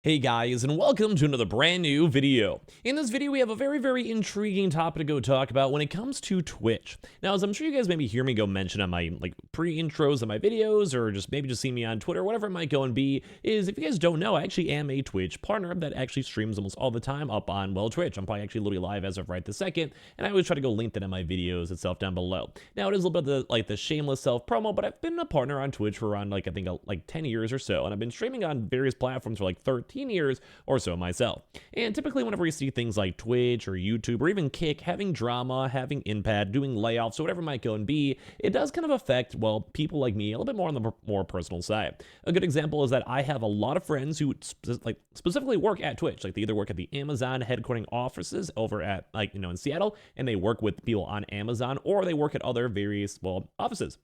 Hey guys, and welcome to another brand new video. In this video, we have a very intriguing topic to go talk about when it comes to Twitch. Now, as I'm sure you guys maybe hear me go mention on my pre-intros of my videos, or just see me on Twitter, whatever it might go and be, is if you guys don't know, I actually am a Twitch partner that actually streams almost all the time up on, well, Twitch. I'm probably actually literally live as of right this second, and I always try to go link that in my videos itself down below. Now, it is a little bit of the shameless self-promo, but I've been a partner on Twitch for around, I think, 10 years or so, and I've been streaming on various platforms for 13 years or so myself. And typically whenever we see things like Twitch or YouTube or even Kick having drama, having impact, doing layoffs, or whatever it might go and be, it does kind of affect, well, people like me a little bit more on the more personal side. A good example is that I have a lot of friends who specifically work at Twitch. They either work at the Amazon headquartering offices over at in Seattle, and they work with people on Amazon, or they work at other various, well, offices.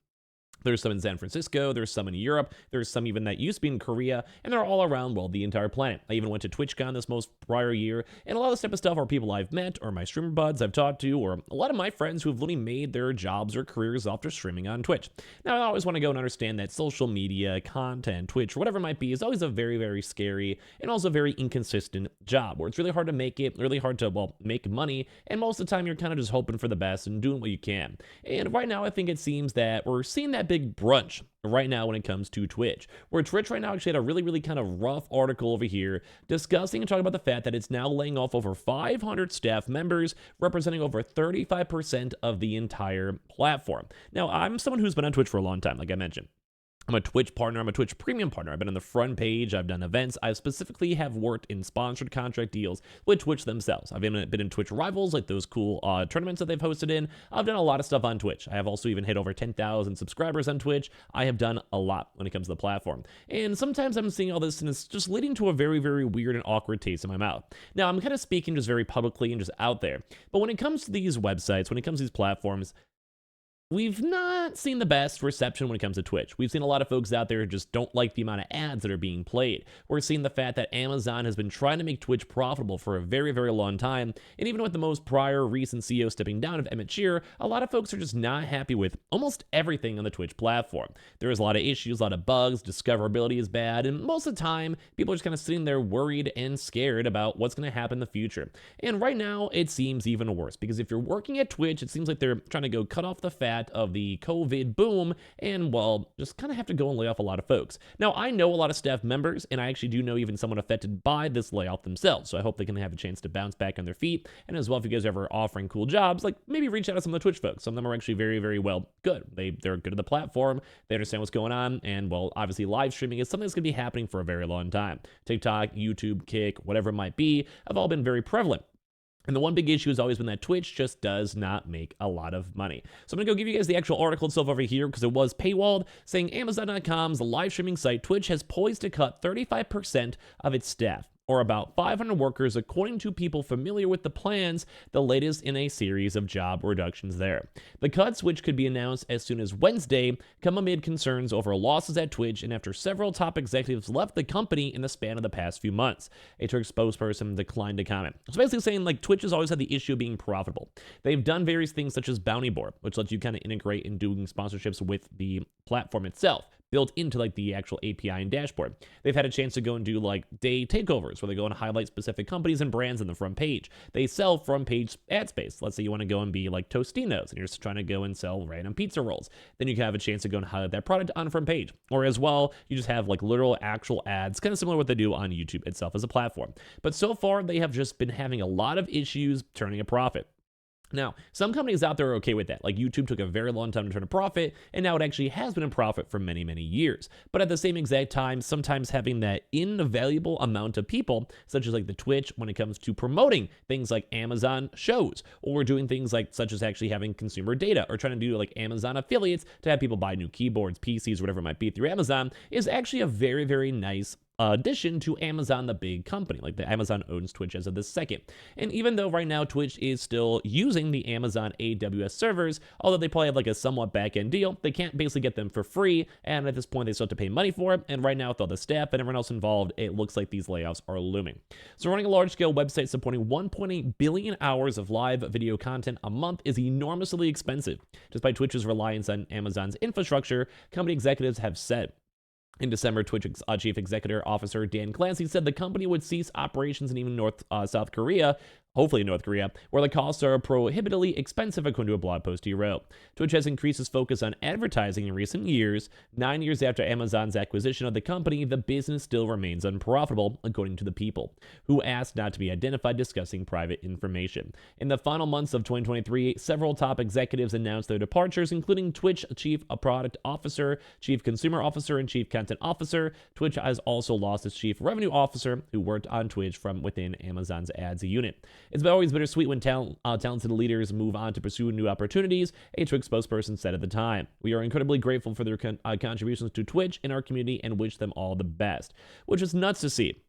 There's some in San Francisco, there's some in Europe, there's some even that used to be in Korea, and they're all around, well, the entire planet. I even went to TwitchCon this most prior year, and a lot of this type of stuff are people I've met, or my streamer buds I've talked to, or a lot of my friends who have literally made their jobs or careers after streaming on Twitch. Now, I always want to go and understand that social media, content, Twitch, or whatever it might be, is always a very scary and also very inconsistent job, where it's really hard to make it, really hard to, well, make money, and most of the time you're kind of just hoping for the best and doing what you can. And right now, I think it seems that we're seeing that big brunch right now when it comes to Twitch, where Twitch right now actually had a really kind of rough article over here discussing and talking about the fact that it's now laying off over 500 staff members, representing over 35% of the entire platform. Now, I'm someone who's been on Twitch for a long time, like I mentioned. I'm a Twitch partner. I'm a Twitch premium partner. I've been on the front page. I've done events. I specifically have worked in sponsored contract deals with Twitch themselves. I've been in Twitch Rivals, like those cool tournaments that they've hosted in. I've done a lot of stuff on Twitch. I have also even hit over 10,000 subscribers on Twitch. I have done a lot when it comes to the platform. And sometimes I'm seeing all this and it's just leading to a very weird and awkward taste in my mouth. Now, I'm kind of speaking just very publicly and just out there. But when it comes to these websites, when it comes to these platforms, we've not seen the best reception when it comes to Twitch. We've seen a lot of folks out there who just don't like the amount of ads that are being played. We're seeing the fact that Amazon has been trying to make Twitch profitable for a very long time, and even with the most prior recent CEO stepping down of Emmett Shear, a lot of folks are just not happy with almost everything on the Twitch platform. There's a lot of issues, a lot of bugs, discoverability is bad, and most of the time, people are just kind of sitting there worried and scared about what's going to happen in the future. And right now, it seems even worse, because if you're working at Twitch, it seems like they're trying to go cut off the fat of the COVID boom and, well, just kind of have to go and lay off a lot of folks. Now, I know a lot of staff members, and I actually do know even someone affected by this layoff themselves, so I hope they can have a chance to bounce back on their feet. And as well, if you guys are ever offering cool jobs, maybe reach out to some of the Twitch folks. Some of them are actually very well good. They're good at the platform, they understand what's going on, and, well, obviously live streaming is something that's going to be happening for a very long time. TikTok, YouTube, Kick, whatever it might be, have all been very prevalent. And the one big issue has always been that Twitch just does not make a lot of money. So I'm going to go give you guys the actual article itself over here because it was paywalled, saying Amazon.com's live streaming site Twitch has poised to cut 35% of its staff, or about 500 workers, according to people familiar with the plans, the latest in a series of job reductions there. The cuts, which could be announced as soon as Wednesday, come amid concerns over losses at Twitch and after several top executives left the company in the span of the past few months. A Twitch spokesperson declined to comment. So basically saying, Twitch has always had the issue of being profitable. They've done various things such as Bounty Board, which lets you kind of integrate in doing sponsorships with the platform itself, built into the actual API and dashboard. They've had a chance to go and do day takeovers where they go and highlight specific companies and brands in the front page. They sell front page ad space. Let's say you want to go and be like Tostinos and you're just trying to go and sell random pizza rolls. Then you can have a chance to go and highlight that product on the front page. Or as well, you just have literal actual ads, kind of similar to what they do on YouTube itself as a platform. But so far, they have just been having a lot of issues turning a profit. Now, some companies out there are okay with that. YouTube took a very long time to turn a profit, and now it actually has been in profit for many years. But at the same exact time, sometimes having that invaluable amount of people, such as the Twitch, when it comes to promoting things like Amazon shows, or doing things such as actually having consumer data, or trying to do Amazon affiliates to have people buy new keyboards, PCs, whatever it might be through Amazon, is actually a very nice addition to Amazon, the big company. The Amazon owns Twitch as of this second. And even though right now Twitch is still using the Amazon AWS servers, although they probably have a somewhat back-end deal, they can't basically get them for free, and at this point they still have to pay money for it. And right now, with all the staff and everyone else involved, it looks like these layoffs are looming. So running a large-scale website supporting 1.8 billion hours of live video content a month is enormously expensive. Despite Twitch's reliance on Amazon's infrastructure, company executives have said In December, Twitch Chief Executive Officer Dan Clancy said the company would cease operations in even South Korea, hopefully North Korea, where the costs are prohibitively expensive, according to a blog post he wrote. Twitch has increased its focus on advertising in recent years. 9 years after Amazon's acquisition of the company, the business still remains unprofitable, according to the People, who asked not to be identified discussing private information. In the final months of 2023, several top executives announced their departures, including Twitch Chief Product Officer, Chief Consumer Officer, and Chief Content Officer. Twitch has also lost its Chief Revenue Officer, who worked on Twitch from within Amazon's ads unit. It's always bittersweet when talented leaders move on to pursue new opportunities, a Twitch spokesperson said at the time. We are incredibly grateful for their contributions to Twitch and our community and wish them all the best, which is nuts to see,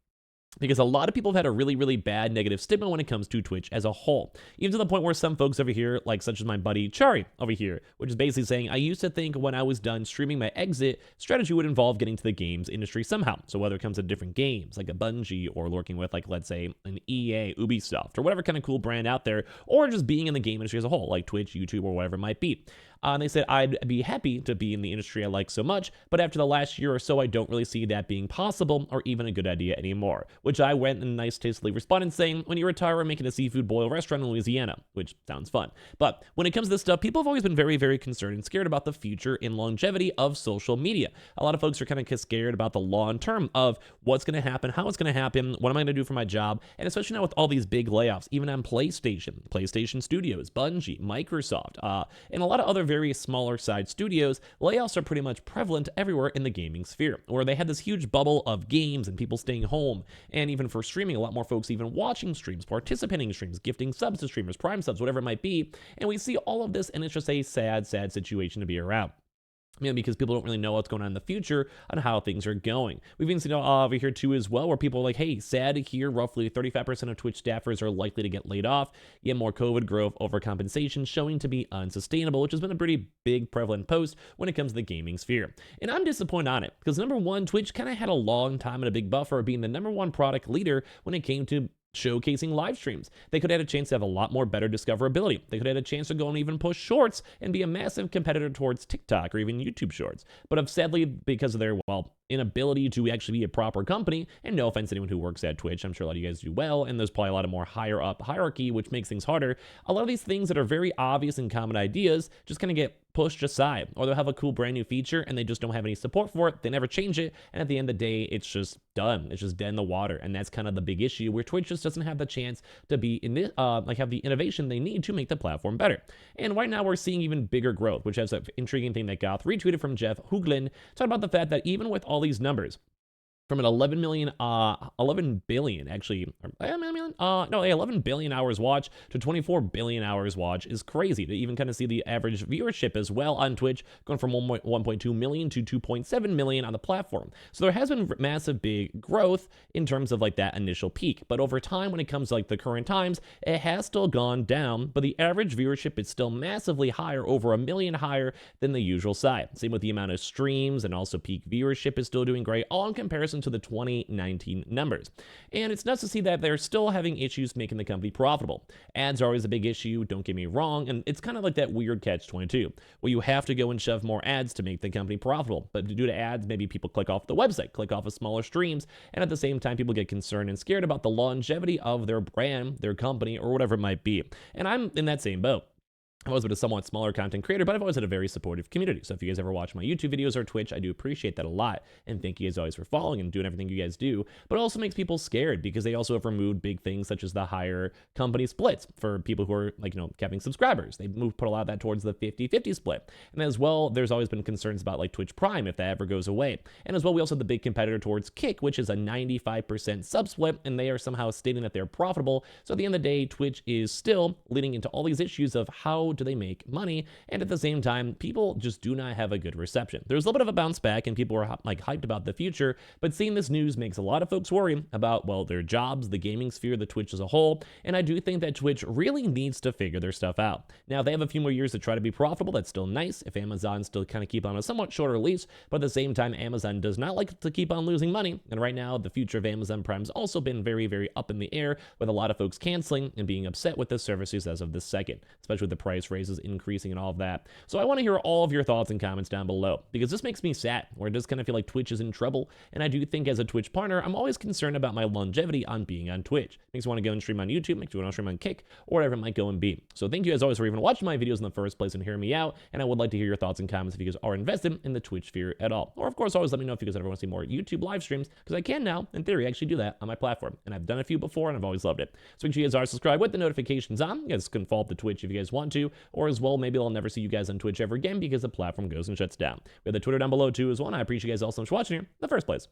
because a lot of people have had a really, really bad negative stigma when it comes to Twitch as a whole. Even to the point where some folks over here, like such as my buddy Chari over here, which is basically saying, I used to think when I was done streaming my exit strategy would involve getting to the games industry somehow. So whether it comes to different games, like a Bungie, or working with, like, let's say, an EA, Ubisoft, or whatever kind of cool brand out there, or just being in the game industry as a whole, like Twitch, YouTube, or whatever it might be. And they said, I'd be happy to be in the industry I like so much, but after the last year or so, I don't really see that being possible or even a good idea anymore. Which I went and nice, tastefully responded saying, when you retire, we're making a seafood boil restaurant in Louisiana, which sounds fun. But when it comes to this stuff, people have always been very, very concerned and scared about the future and longevity of social media. A lot of folks are kind of scared about the long term of what's going to happen, how it's going to happen, what am I going to do for my job, and especially now with all these big layoffs, even on PlayStation Studios, Bungie, Microsoft, and a lot of other very smaller side studios, layoffs are pretty much prevalent everywhere in the gaming sphere, where they had this huge bubble of games and people staying home, and even for streaming, a lot more folks even watching streams, participating in streams, gifting subs to streamers, Prime subs, whatever it might be, and we see all of this, and it's just a sad, sad situation to be around. Because people don't really know what's going on in the future on how things are going. We've even seen over here too as well, where people are like, hey, sad to hear roughly 35% of Twitch staffers are likely to get laid off, yet more COVID growth overcompensation showing to be unsustainable, which has been a pretty big prevalent post when it comes to the gaming sphere. And I'm disappointed on it, because number one, Twitch kind of had a long time and a big buffer of being the number one product leader when it came to showcasing live streams. They could have had a chance to have a lot more better discoverability. They could have had a chance to go and even push shorts and be a massive competitor towards TikTok or even YouTube shorts. But sadly, because of their, inability to actually be a proper company, and no offense to anyone who works at Twitch, I'm sure a lot of you guys do well, and there's probably a lot of more higher up hierarchy, which makes things harder. A lot of these things that are very obvious and common ideas just kind of get pushed aside, or they'll have a cool brand new feature and they just don't have any support for it. They never change it, and at the end of the day, it's just done. It's just dead in the water, and that's kind of the big issue, where Twitch just doesn't have the chance to be in this, have the innovation they need to make the platform better. And right now, we're seeing even bigger growth, which has an intriguing thing that Goth retweeted from Jeff Hooglin, talking about the fact that even with all these numbers, from an 11 billion hours watched to 24 billion hours watched is crazy. To even kind of see the average viewership as well on Twitch going from 1.2 million to 2.7 million on the platform. So there has been massive big growth in terms of like that initial peak. But over time, when it comes to like the current times, it has still gone down, but the average viewership is still massively higher, over 1 million higher than the usual side. Same with the amount of streams, and also peak viewership is still doing great, all in comparison to the 2019 numbers. And it's nice to see that they're still having issues making the company profitable. Ads are always a big issue, don't get me wrong, and it's kind of like that weird catch-22, where you have to go and shove more ads to make the company profitable. But due to ads, maybe people click off the website, click off of smaller streams, and at the same time, people get concerned and scared about the longevity of their brand, their company, or whatever it might be. And I'm in that same boat. I've always been a somewhat smaller content creator, but I've always had a very supportive community. So if you guys ever watch my YouTube videos or Twitch, I do appreciate that a lot. And thank you guys always for following and doing everything you guys do. But it also makes people scared, because they also have removed big things such as the higher company splits for people who are capping subscribers. They put a lot of that towards the 50-50 split. And as well, there's always been concerns about like Twitch Prime, if that ever goes away. And as well, we also have the big competitor towards Kick, which is a 95% sub split, and they are somehow stating that they're profitable. So at the end of the day, Twitch is still leading into all these issues of how do they make money, and at the same time, people just do not have a good reception. There's a little bit of a bounce back, and people are like hyped about the future, but seeing this news makes a lot of folks worry about, well, their jobs, the gaming sphere, the Twitch as a whole, and I do think that Twitch really needs to figure their stuff out. Now, they have a few more years to try to be profitable. That's still nice if Amazon still kind of keep on a somewhat shorter lease, but at the same time, Amazon does not like to keep on losing money, and right now, the future of Amazon Prime has also been very, very up in the air, with a lot of folks canceling and being upset with the services as of this second, especially with the price price raises increasing and all of that. So I want to hear all of your thoughts and comments down below, because this makes me sad, where it does kind of feel like Twitch is in trouble. And I do think as a Twitch partner, I'm always concerned about my longevity on being on Twitch. Makes me want to go and stream on YouTube, makes me want to stream on Kick, or whatever it might go and be. So thank you as always for even watching my videos in the first place and hearing me out. And I would like to hear your thoughts and comments if you guys are invested in the Twitch sphere at all. Or of course, always let me know if you guys ever want to see more YouTube live streams, because I can now, in theory, actually do that on my platform. And I've done a few before and I've always loved it. So make sure you guys are subscribed with the notifications on. You guys can follow up the Twitch if you guys want to, or as well, maybe I'll never see you guys on Twitch ever again because the platform goes and shuts down. We have the Twitter down below too as well, and I appreciate you guys all so much for watching here in the first place.